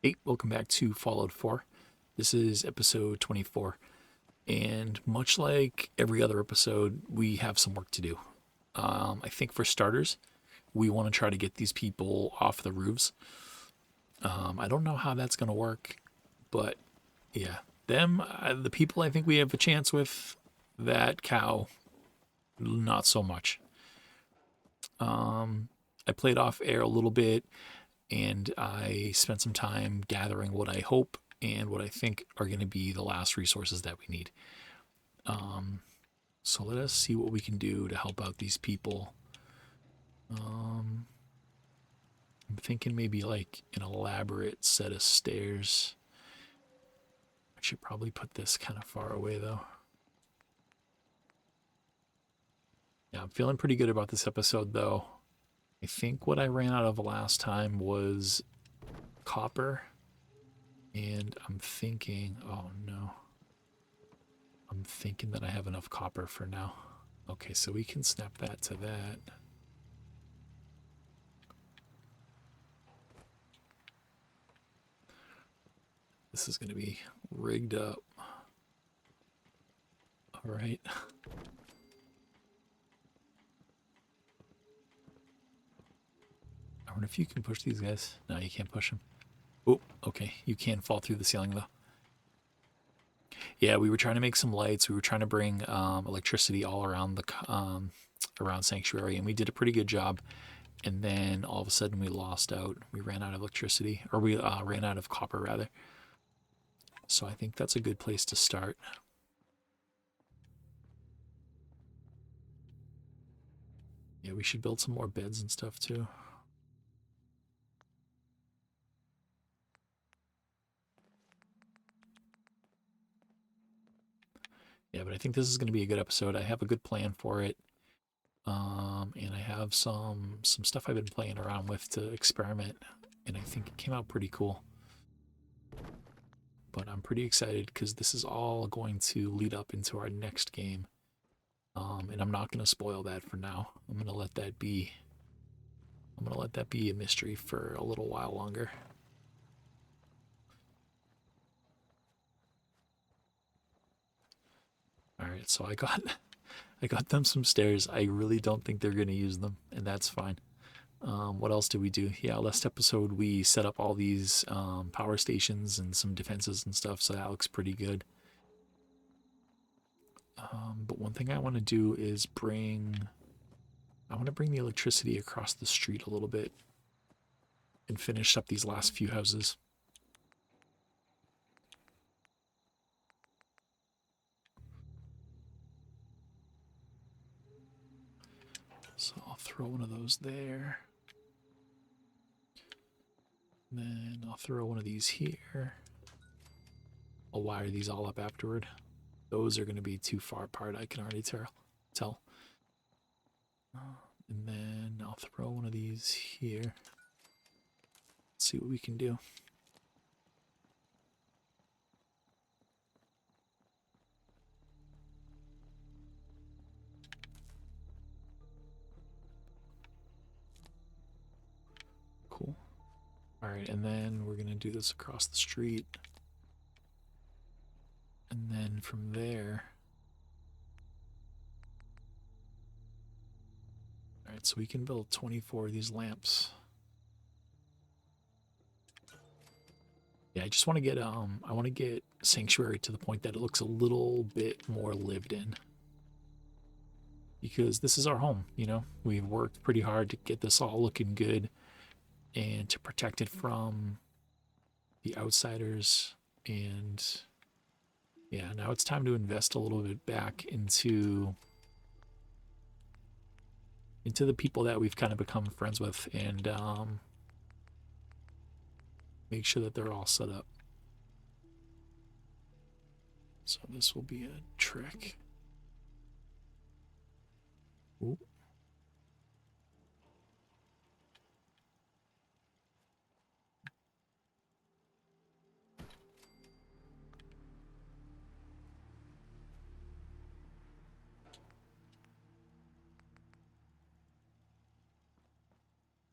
Hey, welcome back to Fallout 4. This is episode 24. And much like every other episode, we have some work to do. I think for starters, we want to try to get these people off the roofs. I don't know how that's going to work, but yeah, the people I think we have a chance with, that cow, not so much. I played off air a little bit and I spent some time gathering what I hope and what I think are going to be the last resources that we need. So let us see what we can do to help out these people. I'm thinking maybe like an elaborate set of stairs. I should probably put this kind of far away though. Yeah, I'm feeling pretty good about this episode though. I think what I ran out of last time was copper. And I'm thinking, oh no. I'm thinking that I have enough copper for now. Okay, so we can snap that to that. This is going to be rigged up. All right. I wonder if you can push these guys. No, you can't push them. Oh, okay. You can fall through the ceiling though. Yeah, we were trying to make some lights. We were trying to bring electricity all around the around Sanctuary, and we did a pretty good job. And then all of a sudden we lost out. We ran out of electricity, or we ran out of copper rather. So I think that's a good place to start. Yeah, we should build some more beds and stuff too. Yeah, but I think this is going to be a good episode. I have a good plan for it. And I have some stuff I've been playing around with to experiment, and I think it came out pretty cool. But I'm pretty excited because this is all going to lead up into our next game. And I'm not going to spoil that for now. I'm going to let that be. I'm going to let that be a mystery for a little while longer. All right, so I got them some stairs. I really don't think they're going to use them, and that's fine. What else did we do? Yeah, last episode we set up all these power stations and some defenses and stuff, so that looks pretty good. But one thing I want to do is I want to bring the electricity across the street a little bit and finish up these last few houses. So I'll throw one of those there. Then I'll throw one of these here. I'll wire these all up afterward. Those are going to be too far apart, I can already tell. And then I'll throw one of these here. Let's see what we can do. Cool. Alright, and then we're going to do this across the street. And then from there... Alright, so we can build 24 of these lamps. Yeah, I just want to get I want to get Sanctuary to the point that it looks a little bit more lived in. Because this is our home, you know. We've worked pretty hard to get this all looking good and to protect it from the outsiders. And yeah, now it's time to invest a little bit back into the people that we've kind of become friends with, and make sure that they're all set up. So this will be a trick. Ooh.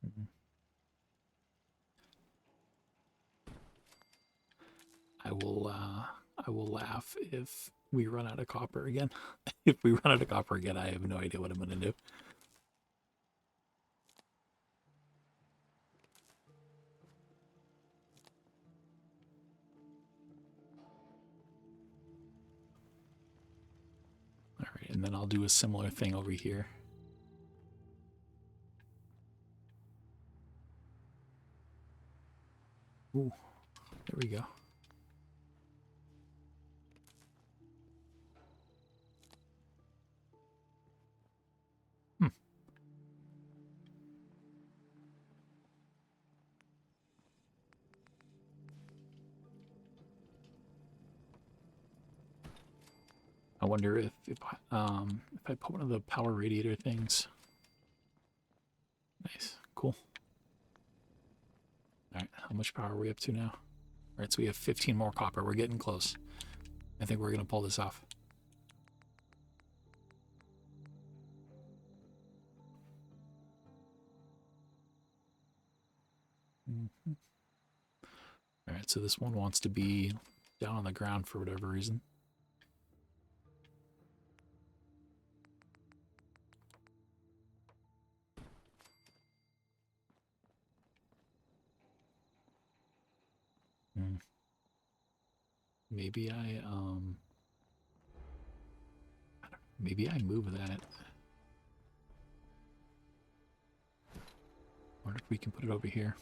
Mhm. I will laugh if we run out of copper again. If we run out of copper again, I have no idea what I'm gonna do. All right, and then I'll do a similar thing over here. Ooh, there we go. Hmm. I wonder if I put one of the power radiator things. Nice, cool. All right, how much power are we up to now? All right, so we have 15 more copper. We're getting close. I think we're gonna pull this off. Mm-hmm. All right, so this one wants to be down on the ground for whatever reason. Mm. Maybe maybe I move that. Wonder if we can put it over here.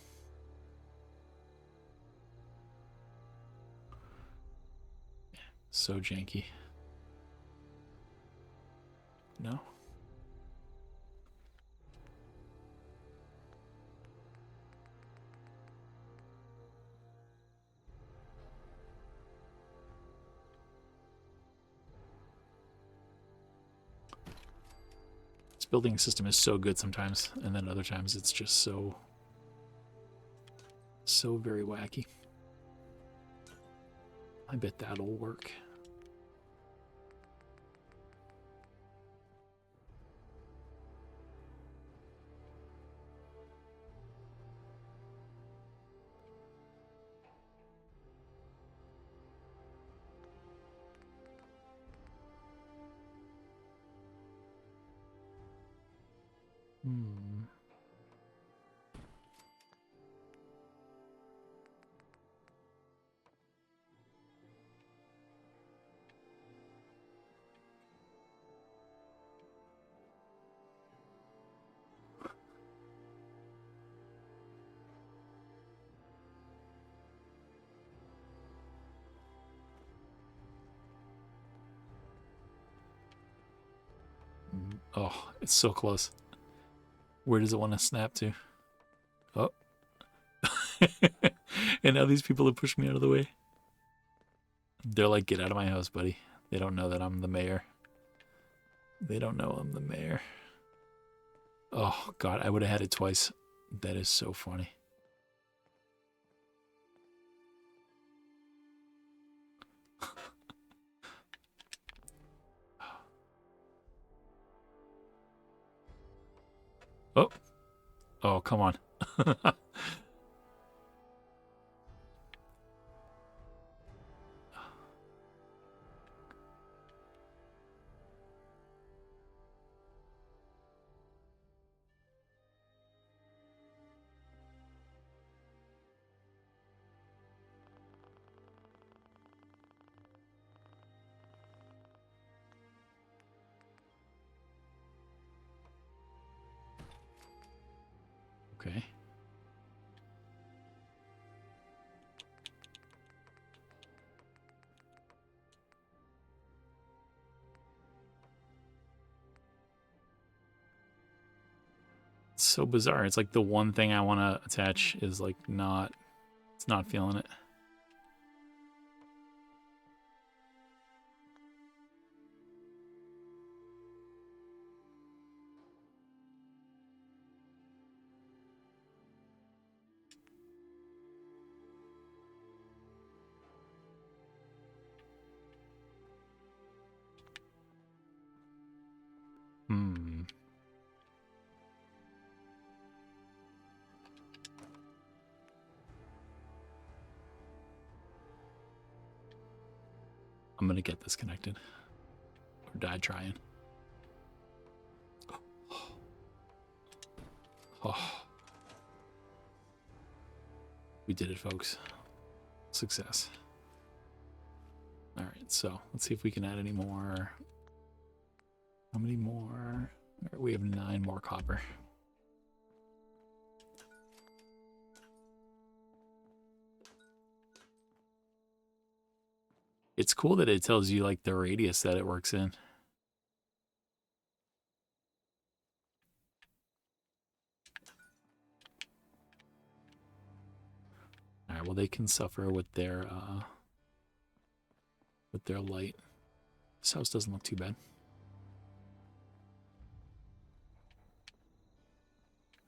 So janky. No? This building system is so good sometimes, and then other times it's just so very wacky. I bet that'll work. Hmm. Oh, it's so close. Where does it want to snap to? Oh. And now these people have pushed me out of the way. They're like, get out of my house, buddy. They don't know that I'm the mayor. They don't know I'm the mayor. Oh, God, I would have had it twice. That is so funny. Oh. Oh, come on. Okay. It's so bizarre. It's like the one thing I want to attach is like not, it's not feeling it. Hmm. I'm gonna get this connected. Or die trying. Oh. We did it, folks. Success. Alright, so let's see if we can add any more. How many more? Right, we have 9 more copper. It's cool that it tells you like the radius that it works in. All right, well they can suffer with their light. This house doesn't look too bad.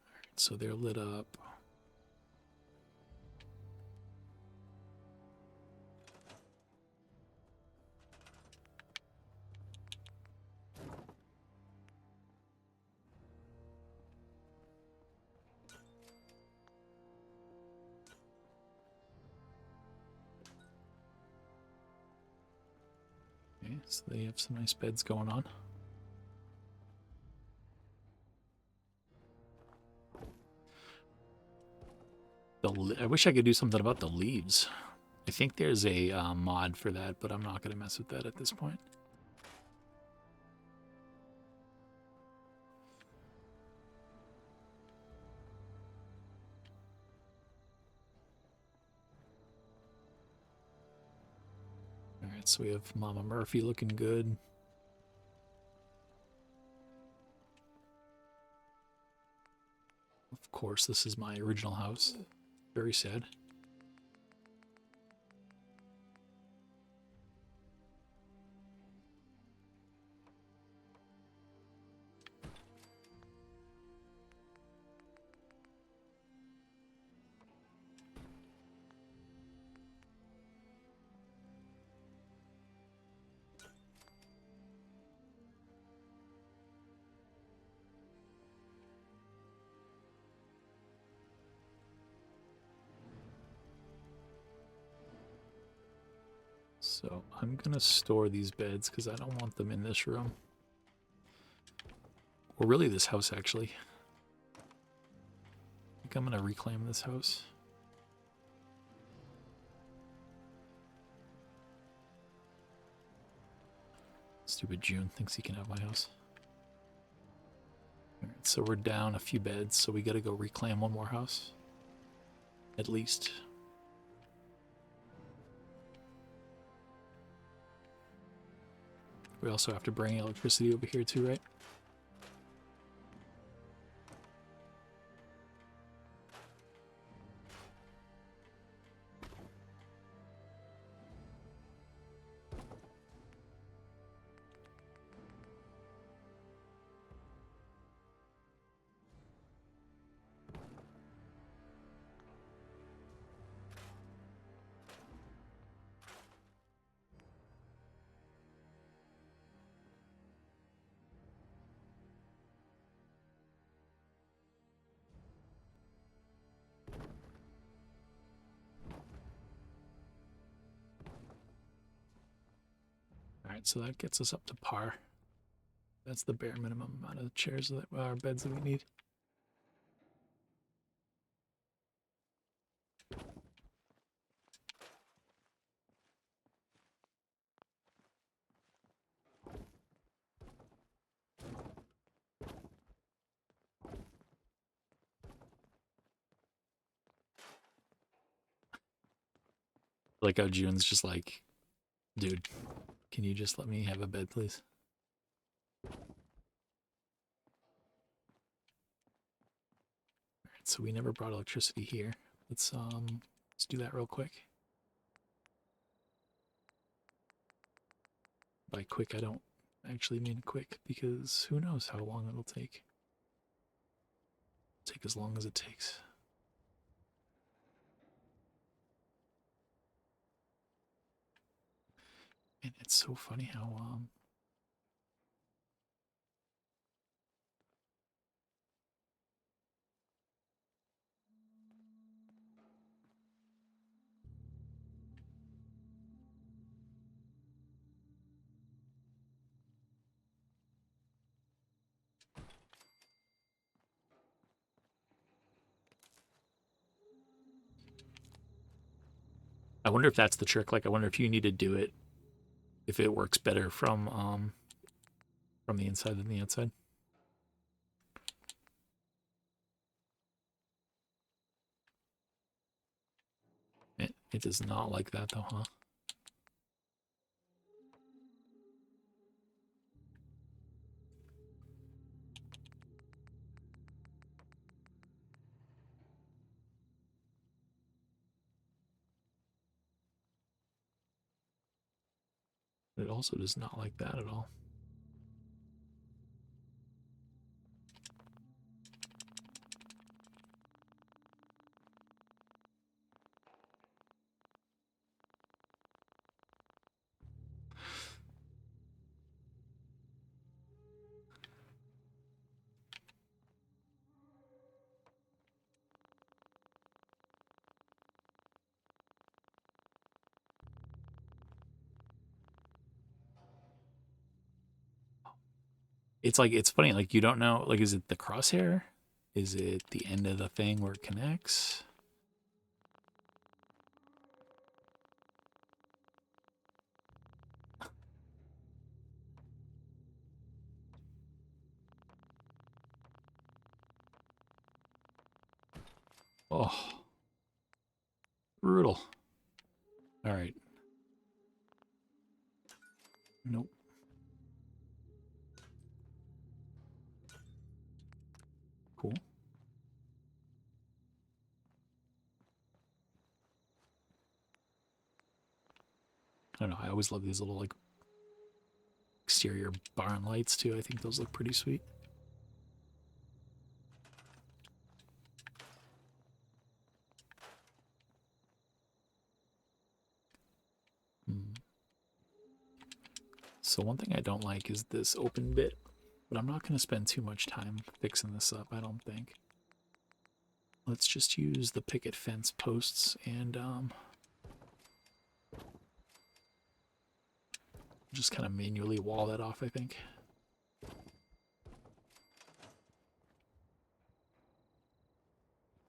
All right, so they're lit up. Okay, so they have some nice beds going on. I wish I could do something about the leaves. I think there's a mod for that, but I'm not going to mess with that at this point. All right, so we have Mama Murphy looking good. Of course, this is my original house. Very sad. So I'm going to store these beds because I don't want them in this room. Or really this house, actually. I think I'm going to reclaim this house. Stupid June thinks he can have my house. All right, so we're down a few beds, so we got to go reclaim one more house. At least. We also have to bring electricity over here too, right? Alright, so that gets us up to par. That's the bare minimum amount of chairs that are beds that we need. Like how June's just like, dude, can you just let me have a bed, please? Alright, so we never brought electricity here. Let's do that real quick. By quick, I don't actually mean quick, because who knows how long it'll take. It'll take as long as it takes. And it's so funny how I wonder if that's the trick. Like, I wonder if you need to do it, if it works better from the inside than the outside. It does not like that though, huh? It also does not like that at all. It's like, it's funny, like you don't know, like, is it the crosshair? Is it the end of the thing where it connects? Oh, brutal. All right. Nope. Cool. I don't know. I always love these little like exterior barn lights too. I think those look pretty sweet. Hmm. So one thing I don't like is this open bit, but I'm not going to spend too much time fixing this up, I don't think. Let's just use the picket fence posts and just kind of manually wall that off, I think.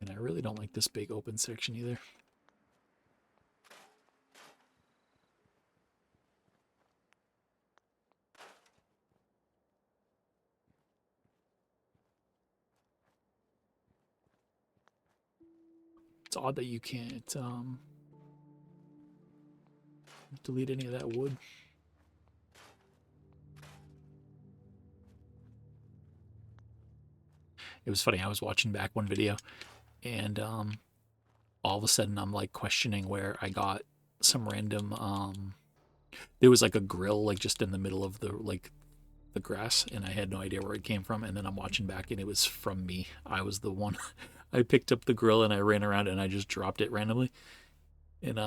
And I really don't like this big open section either. It's odd that you can't delete any of that wood. It was funny, I was watching back one video and all of a sudden I'm like questioning where I got some random there was like a grill like just in the middle of the grass, and I had no idea where it came from, and then I'm watching back and it was from me. I was the one. I picked up the grill and I ran around and I just dropped it randomly, and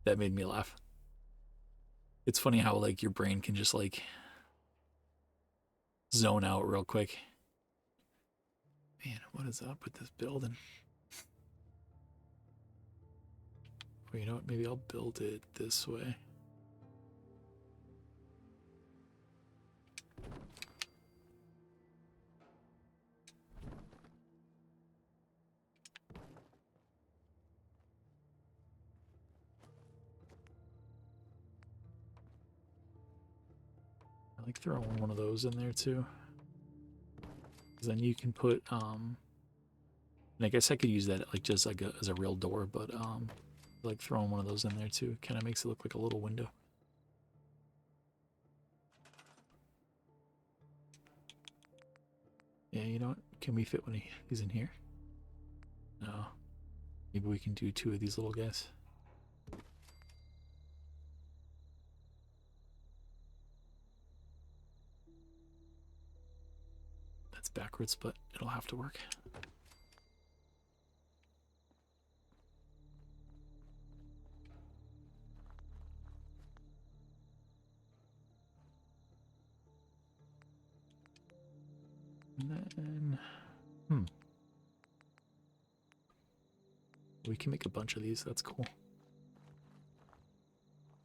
that made me laugh. It's funny how like your brain can just like zone out real quick. Man, what is up with this building? Well, you know what? Maybe I'll build it this way. I like throwing one of those in there too. Because then you can put and I guess I could use that like just like as a real door, but like throwing one of those in there too kind of makes it look like a little window. Yeah, you know what? Can we fit when he's in here? No. Maybe we can do two of these little guys. That's backwards, but it'll have to work. And then, we can make a bunch of these. That's cool.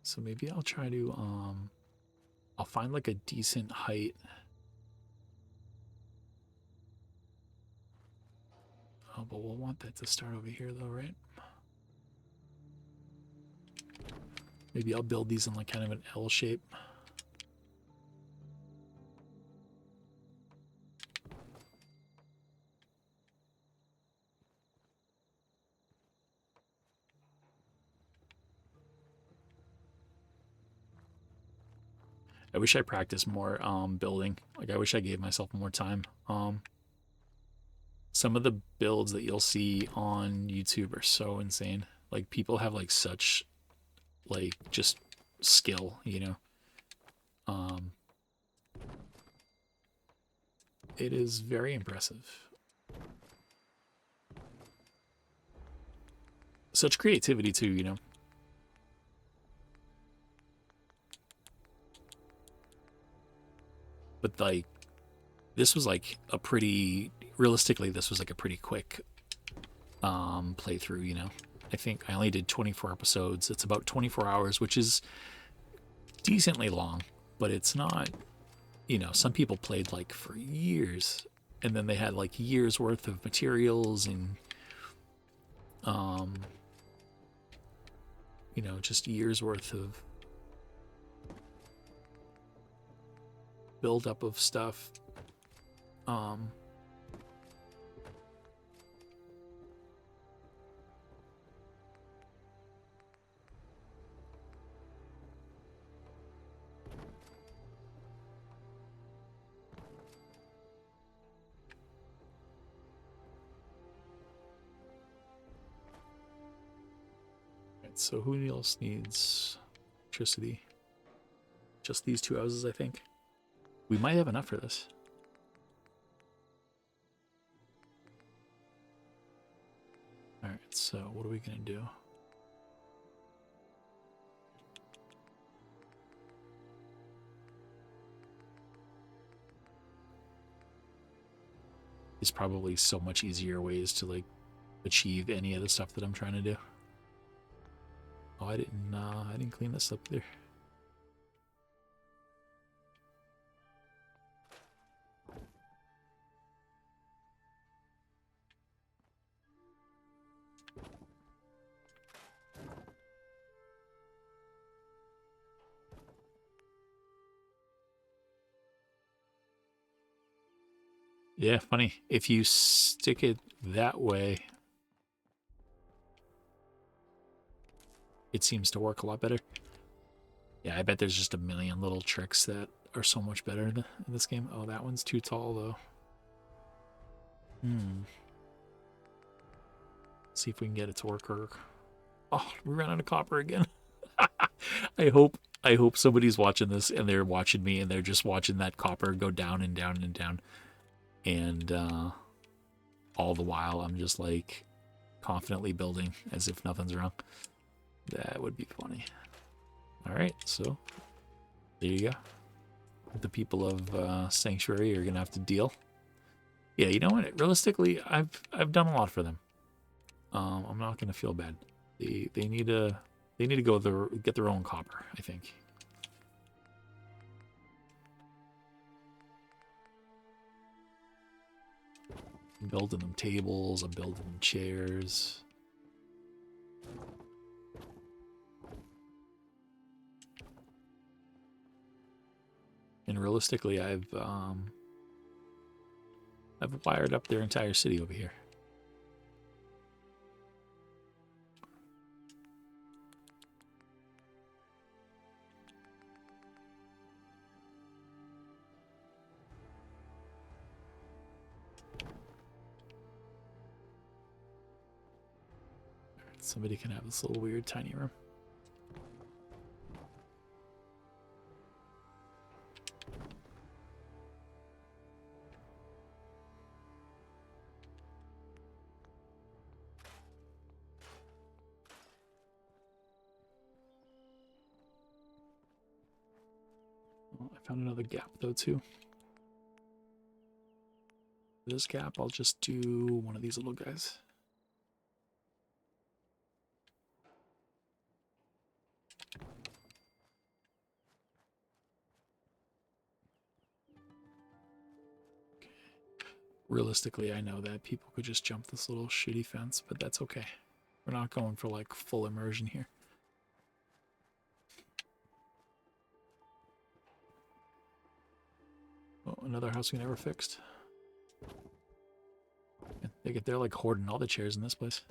So maybe I'll try to, I'll find like a decent height. Oh, but we'll want that to start over here though, right? Maybe I'll build these in like kind of an L shape. I wish I practiced more building. Like I wish I gave myself more time. Some of the builds that you'll see on YouTube are so insane. Like people have like such like just skill, you know. Um, it is very impressive. Such creativity too, you know. But like this was like a pretty realistically this was like a pretty quick playthrough, you know. I think I only did 24 episodes. It's about 24 hours, which is decently long, but it's not, you know, some people played like for years and then they had like years worth of materials and you know, just years worth of buildup of stuff. So who else needs electricity? Just these two houses, I think. We might have enough for this. Alright, so what are we going to do? There's probably so much easier ways to like achieve any of the stuff that I'm trying to do. Oh, I didn't clean this up there. Yeah, funny. If you stick it that way, it seems to work a lot better. Yeah, I bet there's just a million little tricks that are so much better in this game. Oh, that one's too tall, though. See if we can get it to work. Oh, we ran out of copper again. I hope somebody's watching this and they're watching me and they're just watching that copper go down and down and down. And all the while I'm just like confidently building as if nothing's wrong. That would be funny. All right, so there you go. The people of Sanctuary are gonna have to deal. Yeah, you know what? Realistically, I've done a lot for them. I'm not gonna feel bad. They need to go get their own copper, I think. I'm building them tables. I'm building them chairs. And realistically, I've wired up their entire city over here. Somebody can have this little weird tiny room. Well, I found another gap though too. This gap, I'll just do one of these little guys. Realistically, I know that people could just jump this little shitty fence, but that's okay. We're not going for like full immersion here. another house we never fixed. They're like hoarding all the chairs in this place.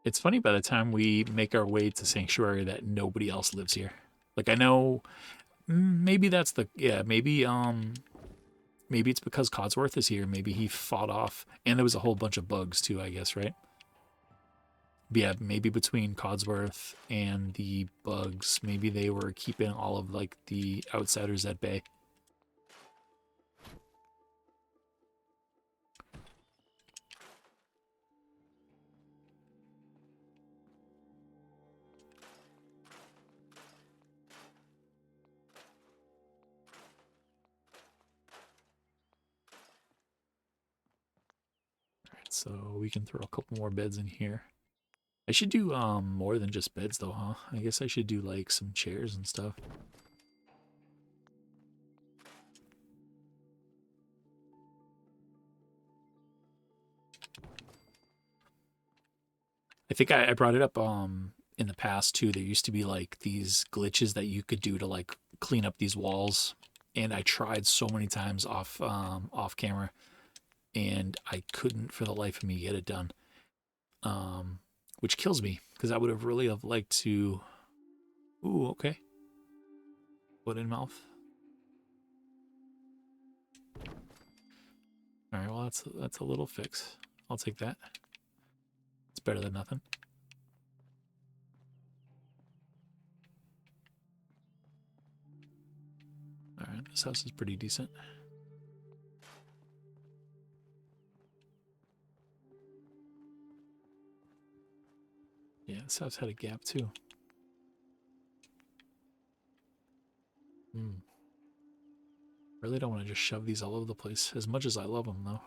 It's funny by the time we make our way to Sanctuary that nobody else lives here. Like I know maybe that's the maybe it's because Codsworth is here. Maybe he fought off and there was a whole bunch of bugs too, I guess, right? But yeah, maybe between Codsworth and the bugs, maybe they were keeping all of like the outsiders at bay. So we can throw a couple more beds in here. I should do more than just beds though, huh? I guess I should do like some chairs and stuff. I think I brought it up in the past too. There used to be like these glitches that you could do to like clean up these walls, and I tried so many times off camera, and I couldn't for the life of me get it done. Which kills me because I would have really have liked to. Ooh, okay. Foot in mouth. All right, well that's a little fix. I'll take that. It's better than nothing. All right, this house is pretty decent. Yeah, this house had a gap too. Really don't want to just shove these all over the place, as much as I love them, though.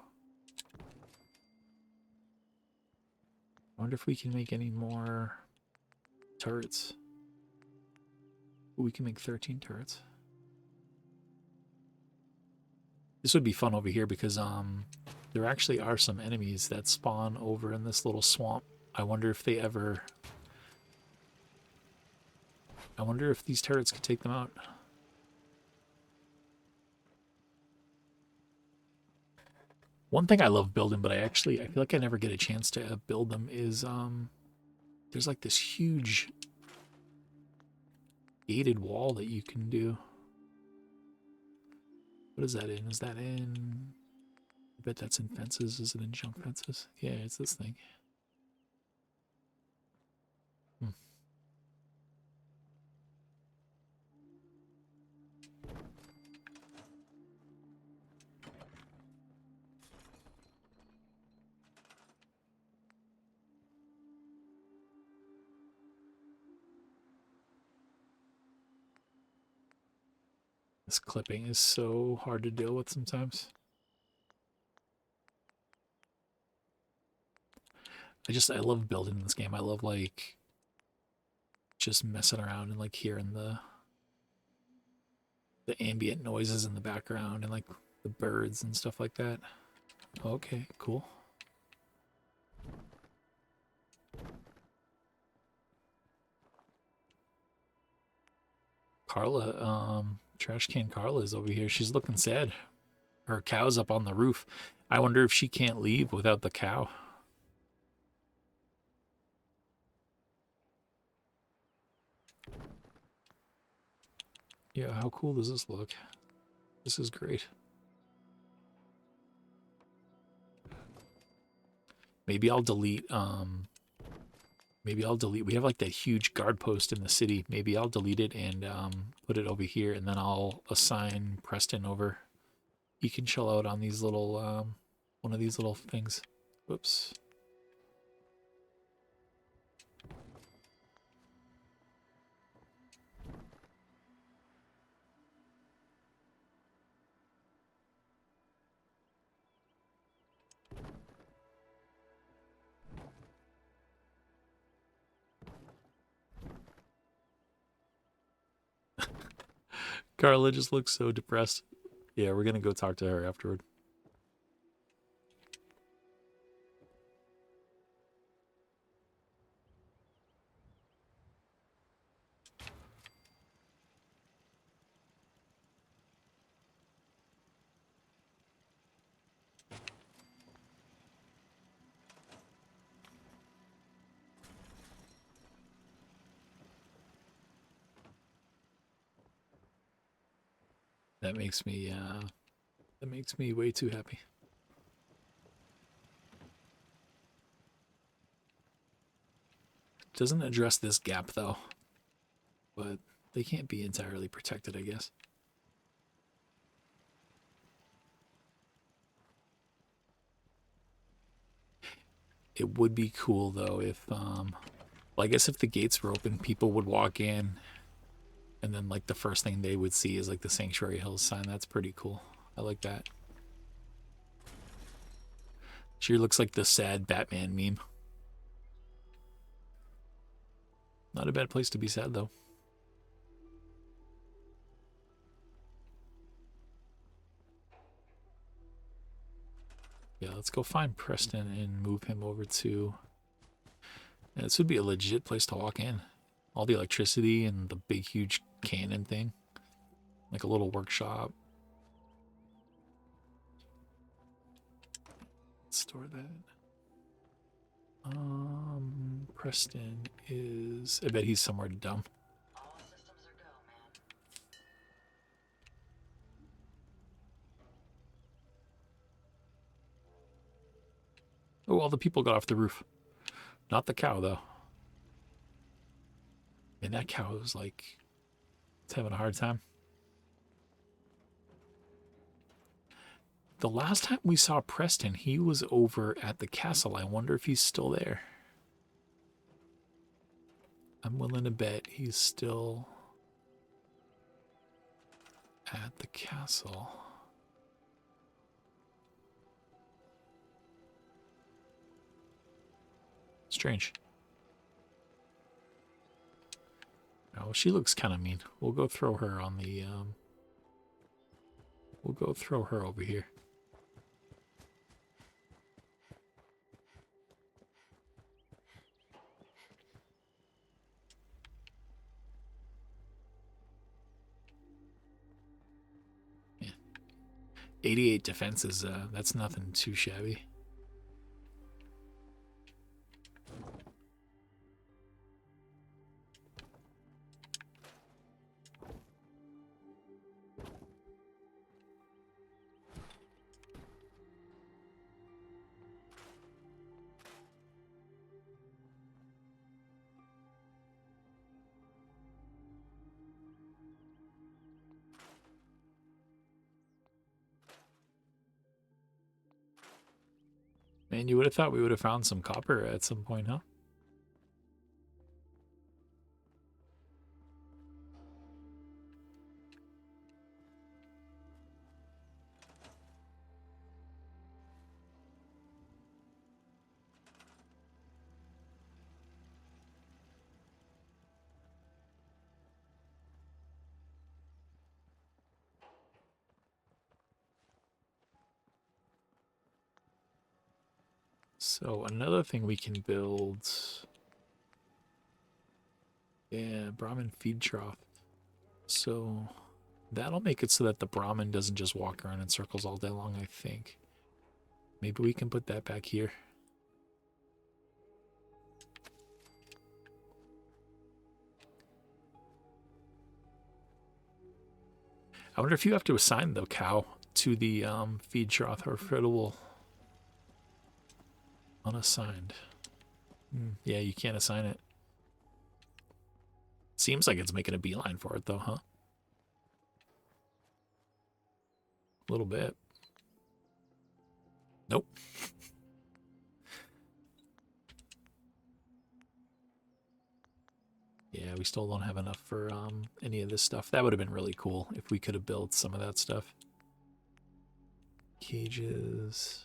I wonder if we can make any more turrets. Ooh, we can make 13 turrets. This would be fun over here because there actually are some enemies that spawn over in this little swamp. I wonder if they ever... I wonder if these turrets could take them out. One thing I love building, but I feel like I never get a chance to build them, is there's like this huge gated wall that you can do. What is that in? Is that in... I bet that's in fences. Is it in jump fences? Yeah, it's this thing. This clipping is so hard to deal with sometimes. I love building this game. I love like just messing around and like hearing the ambient noises in the background and like the birds and stuff like that. Okay, cool. Carla, Trash Can Carla is over here. She's looking sad. Her cow's up on the roof. I wonder if she can't leave without the cow. Yeah, how cool does this look? This is great. Maybe I'll delete we have like that huge guard post in the city. Maybe I'll delete it and put it over here, and then I'll assign Preston over. He can chill out on these little one of these little things. Whoops. Carla just looks so depressed. Yeah, we're gonna go talk to her afterward. That makes me way too happy. Doesn't address this gap though, but they can't be entirely protected, I guess. It would be cool though if well, I guess if the gates were open, people would walk in and then like the first thing they would see is like the Sanctuary Hills sign. That's pretty cool. I like that. She looks like the sad Batman meme. Not a bad place to be sad though. Yeah, let's go find Preston and move him over to... Yeah, this would be a legit place to walk in. All the electricity and the big, huge cannon thing. Like a little workshop. Store that. Preston is... I bet he's somewhere dumb. All systems are go, man. Oh, all the people got off the roof. Not the cow, though. And that cow was like... It's having a hard time. The last time we saw Preston, he was over at the castle. I wonder if he's still there. I'm willing to bet he's still at the castle. Strange. Oh, she looks kind of mean. We'll go throw her on the, we'll go throw her over here. Yeah. 88 defense is, that's nothing too shabby. Man, you would have thought we would have found some copper at some point, huh? So another thing we can build... Yeah, Brahmin feed trough. So that'll make it so that the Brahmin doesn't just walk around in circles all day long, I think. Maybe we can put that back here. I wonder if you have to assign the cow to the feed trough or if it will unassigned. Yeah, you can't assign it. Seems like it's making a beeline for it though, huh? A little bit. Nope. Yeah, we still don't have enough for any of this stuff. That would have been really cool if we could have built some of that stuff. Cages.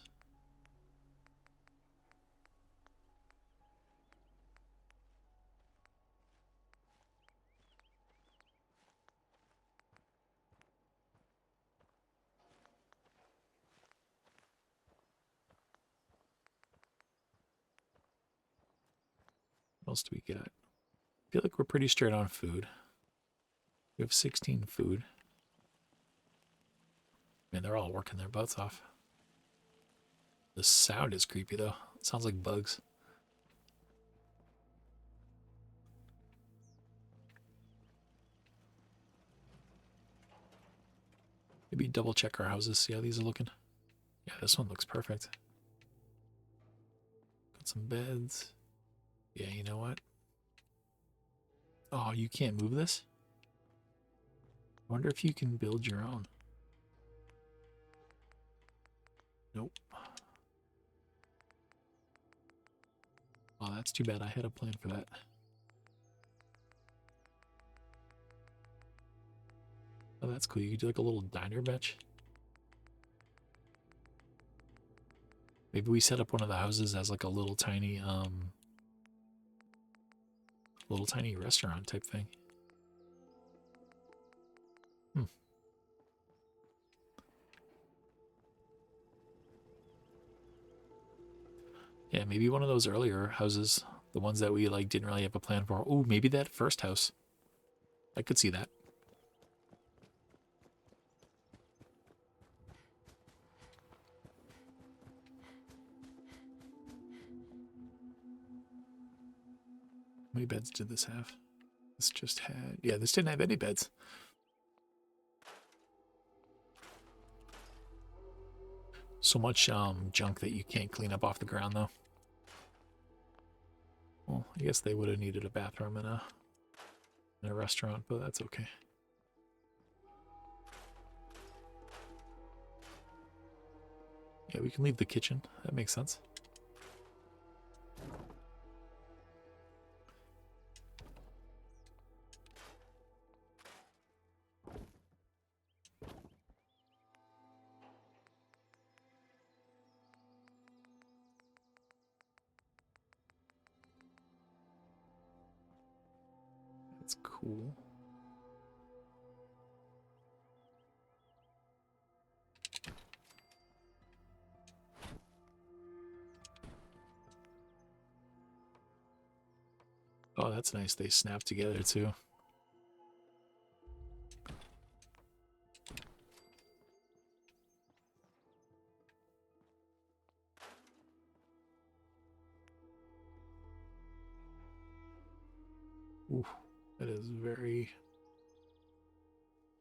else do we got? I feel like we're pretty straight on food. We have 16 food. Man, they're all working their butts off. The sound is creepy though. It sounds like bugs. Maybe double check our houses, see how these are looking. Yeah, this one looks perfect. Got some beds. Yeah, you know what? Oh, you can't move this? I wonder if you can build your own. Nope. Oh, that's too bad. I had a plan for that. Oh, that's cool. You could do like a little diner bench. Maybe we set up one of the houses as like a little tiny restaurant type thing. Yeah, maybe one of those earlier houses, the ones that we like didn't really have a plan for. Oh, maybe that first house. I could see that. How many beds did this have? This just had, yeah, this didn't have any beds. So much junk that you can't clean up off the ground though. Well, I guess they would have needed a bathroom in a restaurant, but that's okay. Yeah, we can leave the kitchen. That makes sense. That's cool. Oh, that's nice. They snap together too. Ooh, that is very,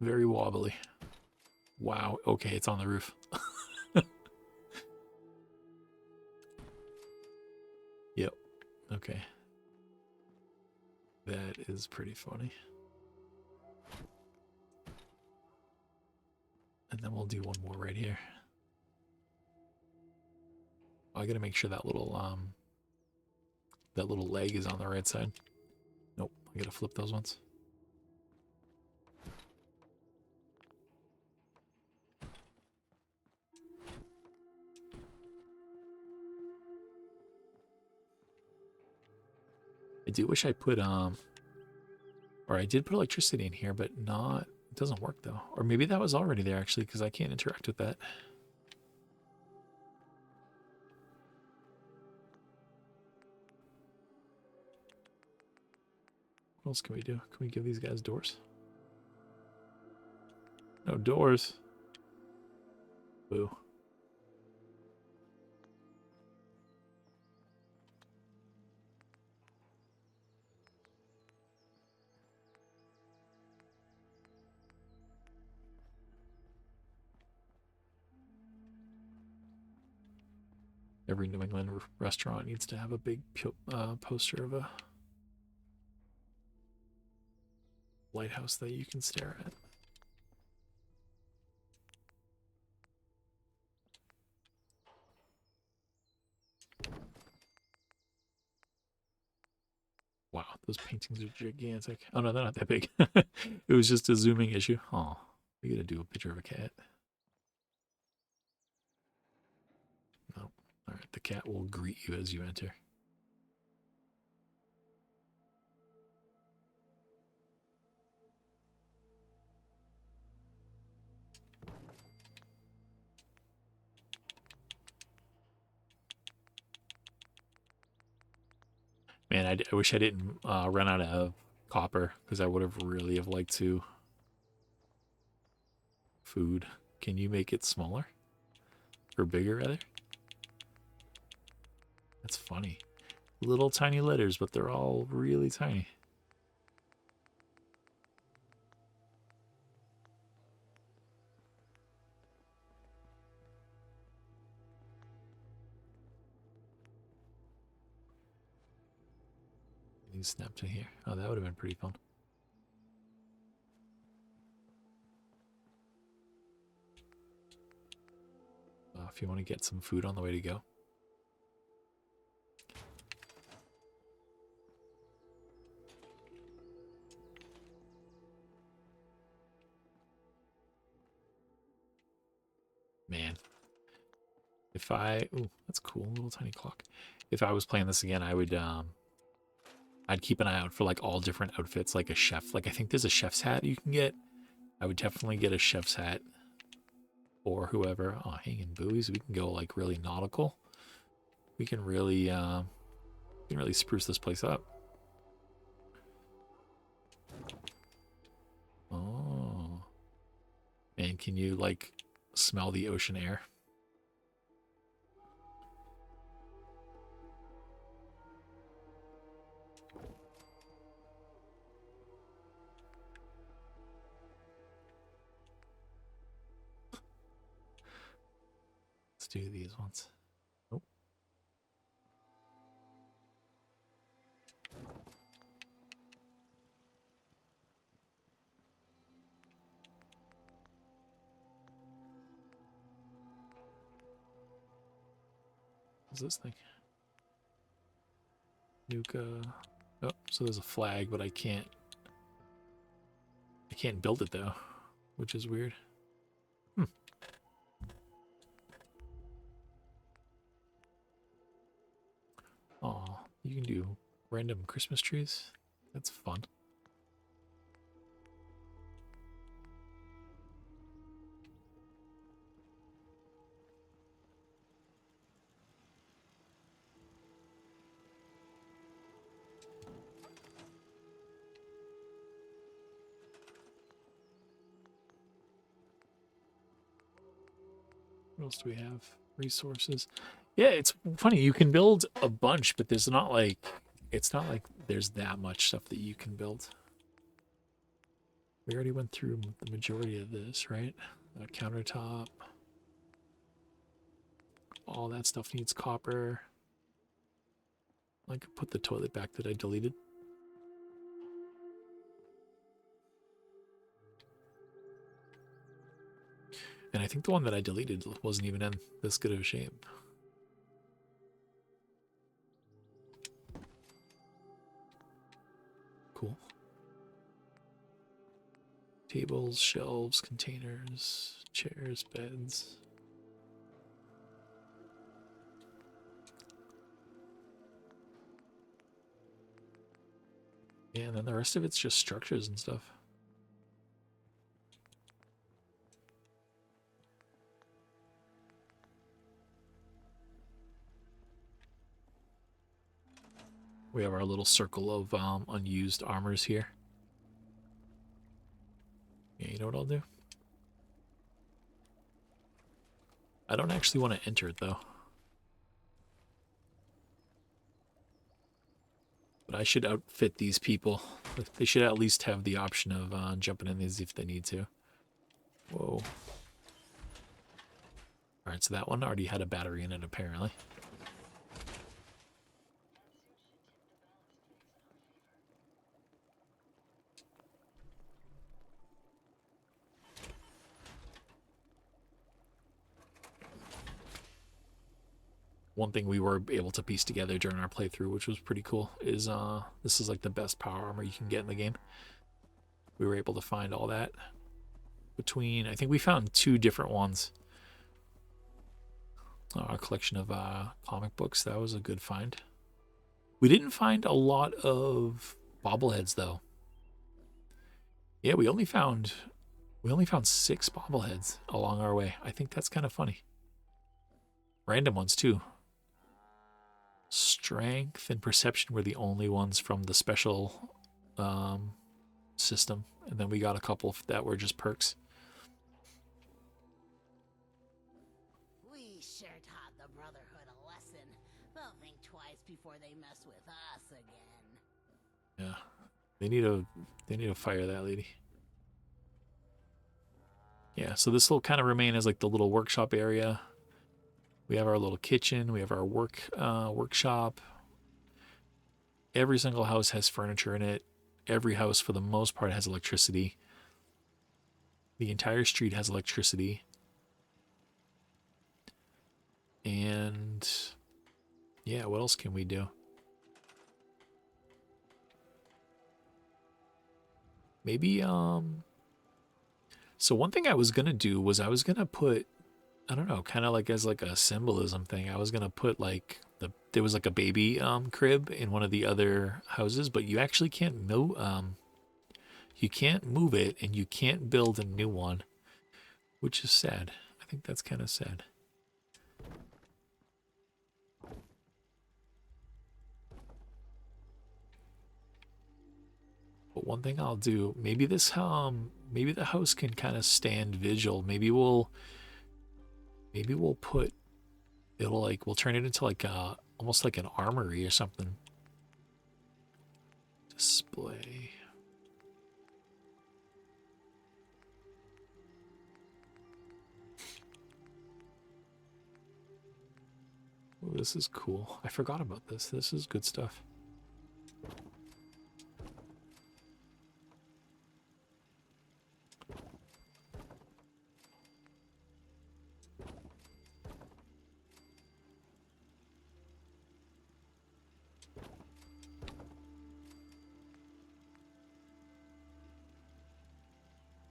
very wobbly. Wow. Okay, it's on the roof. Yep. Okay. That is pretty funny. And then we'll do one more right here. Oh, I gotta make sure that little leg is on the right side. Nope, I gotta flip those ones. I do wish I put or I did put electricity in here, but not, it doesn't work though. Or maybe that was already there actually, because I can't interact with that. What else can we do? Can we give these guys doors? No doors. Boo. Every New England restaurant needs to have a big poster of a lighthouse that you can stare at. Wow, those paintings are gigantic. Oh no, they're not that big. It was just a zooming issue. Oh, we gotta do a picture of a cat. No. Alright, the cat will greet you as you enter. Man, I wish I didn't run out of copper because I would have really have liked to. Food. Can you make it smaller? Or bigger, rather? That's funny. Little tiny letters, but they're all really tiny. You snap to here. Oh, that would have been pretty fun. If you want to get some food on the way to go. Man. If I... Ooh, that's cool. Little tiny clock. If I was playing this again, I would... I'd keep an eye out for like all different outfits, like a chef. Like I think there's a chef's hat you can get. I would definitely get a chef's hat or whoever. Oh, hanging buoys. We can go like really nautical. We can really spruce this place up. Oh, and can you like smell the ocean air? Let's do these ones. Oh. What's this thing? Nuka. Oh, so there's a flag, but I can't build it though, which is weird. Oh, you can do random Christmas trees. That's fun. What else do we have? Resources. Yeah, it's funny. You can build a bunch, but there's not like it's not like there's that much stuff that you can build. We already went through the majority of this, right? A countertop. All that stuff needs copper. I could put the toilet back that I deleted. And I think the one that I deleted wasn't even in this good of a shape. Cool. Tables, shelves, containers, chairs, beds. Yeah, and then the rest of it's just structures and stuff. We have our little circle of unused armors here. Yeah, you know what I'll do? I don't actually want to enter it, though. But I should outfit these people. They should at least have the option of jumping in these if they need to. Whoa. Alright, so that one already had a battery in it, apparently. One thing we were able to piece together during our playthrough, which was pretty cool, is this is like the best power armor you can get in the game. We were able to find all that between, I think we found 2 different ones. A collection of comic books. That was a good find. We didn't find a lot of bobbleheads though. Yeah, we only found 6 bobbleheads along our way. I think that's kind of funny. Random ones too. Strength and perception were the only ones from the special system, and then we got a couple that were just perks. We sure taught the Brotherhood a lesson. They'll think twice before they mess with us again. Yeah, they need to fire that lady. Yeah, so this will kind of remain as like the little workshop area. We have our little kitchen. We have our workshop. Every single house has furniture in it. Every house, for the most part, has electricity. The entire street has electricity. And yeah, what else can we do? Maybe, so one thing I was gonna do was I was gonna put, I don't know, kind of like as like a symbolism thing. I was gonna put like there was like a baby crib in one of the other houses, but you actually can't move it, and you can't build a new one, which is sad. I think that's kind of sad. But one thing I'll do, maybe maybe the house can kind of stand vigil. Maybe we'll put, we'll turn it into like almost like an armory or something. Display. Oh, this is cool. I forgot about this. This is good stuff.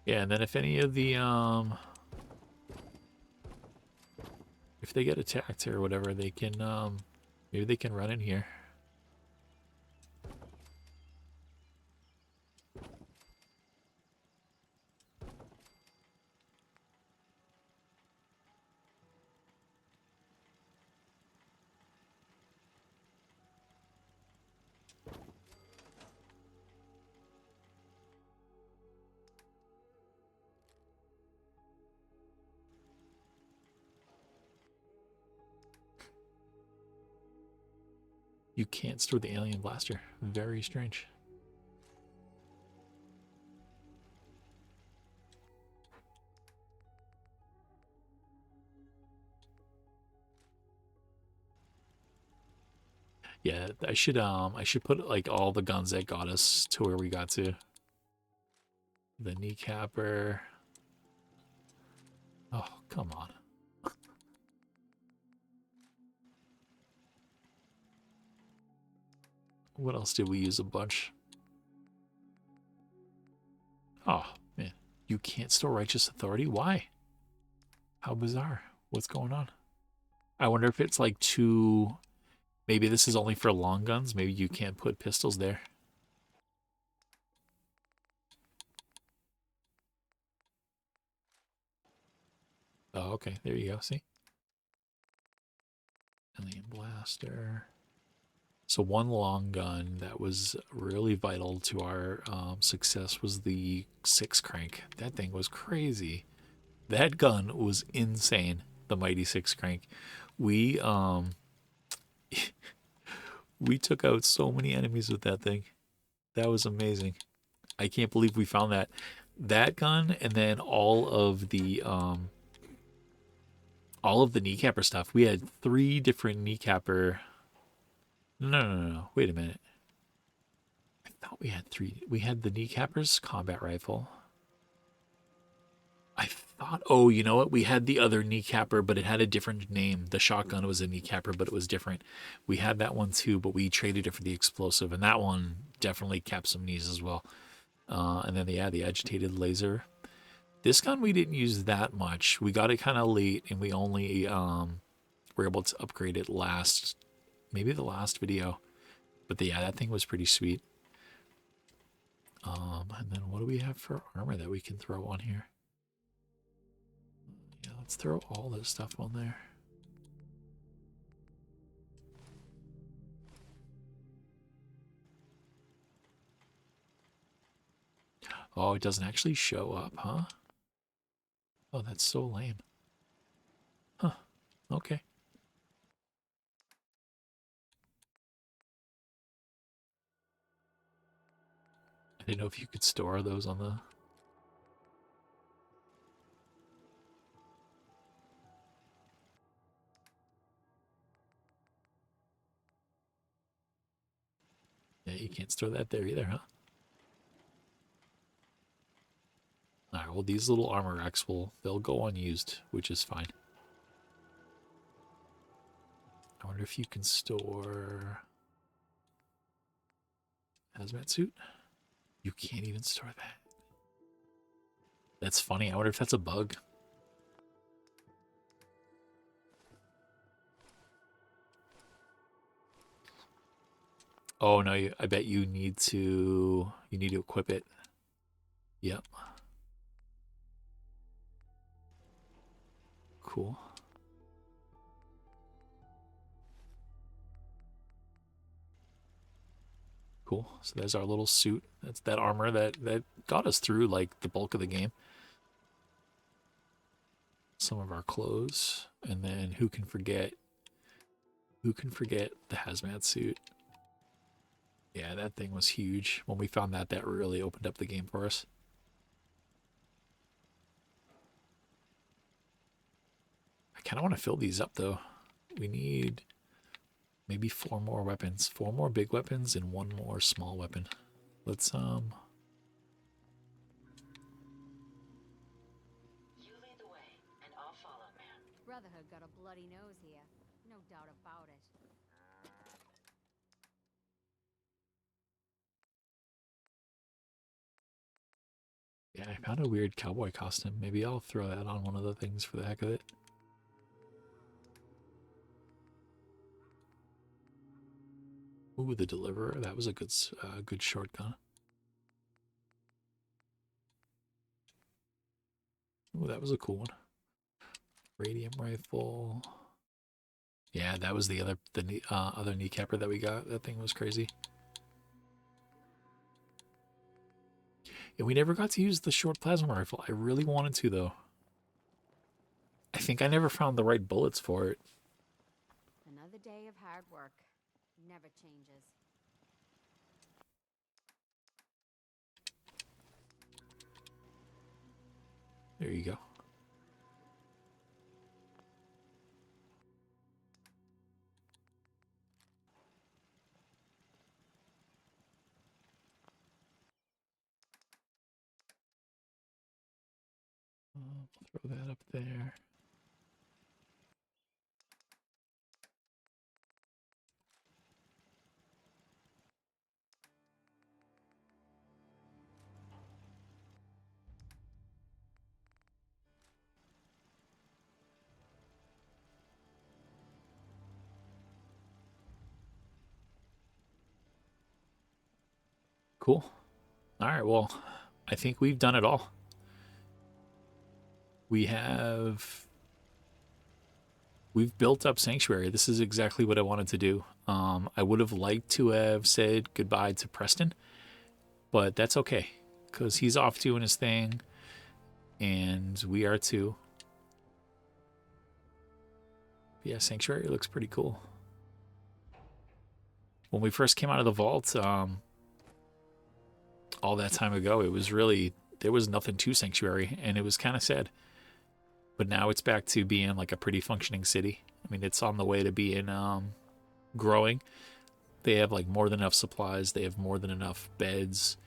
Yeah, and then if any of the if they get attacked or whatever, they can maybe they can run in here. You can't store the alien blaster. Very strange. Yeah, I should put like all the guns that got us to where we got to. The kneecapper. Oh, come on. What else did we use a bunch? Oh, man. You can't store righteous authority? Why? How bizarre. What's going on? I wonder if it's like too... Maybe this is only for long guns. Maybe you can't put pistols there. Oh, okay. There you go. See? Alien blaster. So one long gun that was really vital to our success was the 6 crank. That thing was crazy. That gun was insane. The mighty 6 crank. We we took out so many enemies with that thing. That was amazing. I can't believe we found that. That gun, and then all of the kneecapper stuff. We had 3 different kneecapper. No. Wait a minute. I thought we had 3. We had the kneecapper's combat rifle. I thought, oh, you know what? We had the other kneecapper, but it had a different name. The shotgun was a kneecapper, but it was different. We had that one too, but we traded it for the explosive, and that one definitely capped some knees as well. And then, yeah, the agitated laser. This gun we didn't use that much. We got it kind of late, and we only were able to upgrade it maybe the last video. But yeah, that thing was pretty sweet. And then what do we have for armor that we can throw on here? Yeah, let's throw all this stuff on there. Oh, it doesn't actually show up, huh? Oh, that's so lame. Huh. Okay. I didn't know if you could store those on the... Yeah, you can't store that there either, huh? Alright, well, these little armor racks they'll go unused, which is fine. I wonder if you can store... hazmat suit? You can't even store that. That's funny. I wonder if that's a bug. Oh no, I bet you need to equip it. Yep. Cool. Cool. So there's our little suit. That's that armor that got us through like the bulk of the game. Some of our clothes, and then who can forget the hazmat suit? Yeah, that thing was huge. When we found that really opened up the game for us. I kind of want to fill these up though. We need maybe 4 more weapons, 4 more big weapons and 1 more small weapon. Let's You lead the way, and I'll follow, man. Brotherhood got a bloody nose here. No doubt about it. Yeah, I found a weird cowboy costume. Maybe I'll throw that on one of the things for the heck of it. Ooh, the Deliverer. That was a good shotgun. Ooh, that was a cool one. Radium rifle. Yeah, that was the other kneecapper that we got. That thing was crazy. Yeah, we never got to use the short plasma rifle. I really wanted to though. I think I never found the right bullets for it. Another day of hard work. Never changes. There you go. Throw that up there. Cool. All right, well, I think we've done it all. We've built up Sanctuary. This is exactly what I wanted to do. I would have liked to have said goodbye to Preston, but that's okay because he's off doing his thing, and we are too. Yeah, Sanctuary looks pretty cool. When we first came out of the vault, all that time ago, there was nothing to Sanctuary, and it was kind of sad. But now it's back to being like a pretty functioning city. I mean, it's on the way to being growing. They have like more than enough supplies. They have more than enough beds,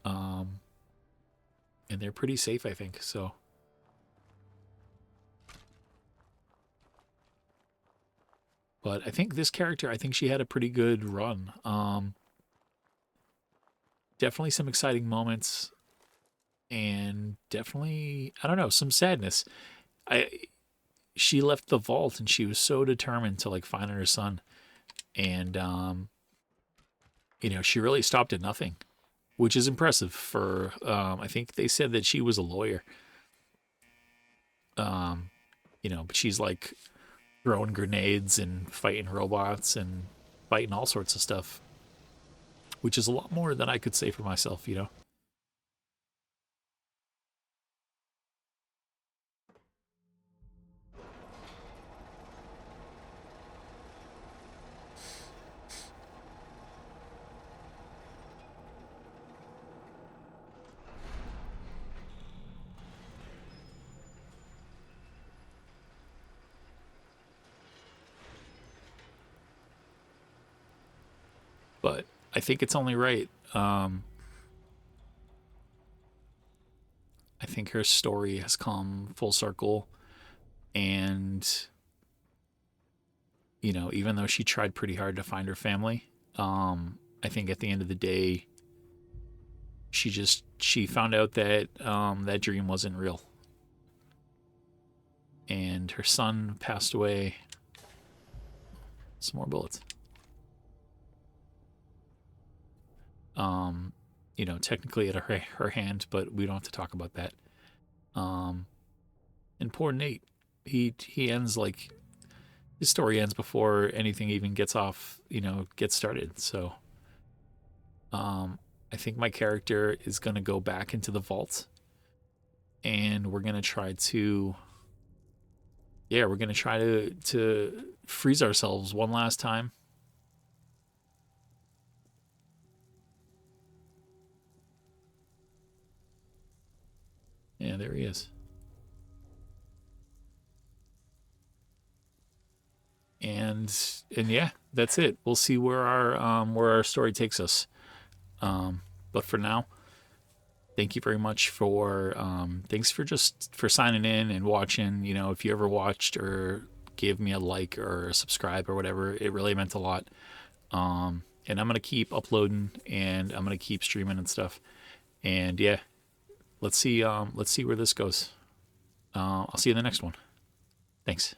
and they're pretty safe, I think. So, but I think this character, I think she had a pretty good run. Definitely some exciting moments, and definitely, I don't know, some sadness. She left the vault and she was so determined to like find her son, and she really stopped at nothing, which is impressive for I think they said that she was a lawyer. But she's like throwing grenades and fighting robots and fighting all sorts of stuff, which is a lot more than I could say for myself. but I think it's only right. I think her story has come full circle, and you know, even though she tried pretty hard to find her family, I think at the end of the day, she found out that that dream wasn't real, and her son passed away. Some more bullets. You know, technically at her hand, but we don't have to talk about that. And poor Nate, he ends like his story ends before anything even gets started. So, I think my character is gonna go back into the vault, and we're gonna try to, to freeze ourselves one last time. Yeah, there he is. And yeah, that's it. We'll see where our story takes us. But for now, thank you very much for thanks for signing in and watching. You know, if you ever watched or gave me a like or a subscribe or whatever, it really meant a lot. And I'm gonna keep uploading, and I'm gonna keep streaming and stuff. And yeah, let's see where this goes. I'll see you in the next one. Thanks.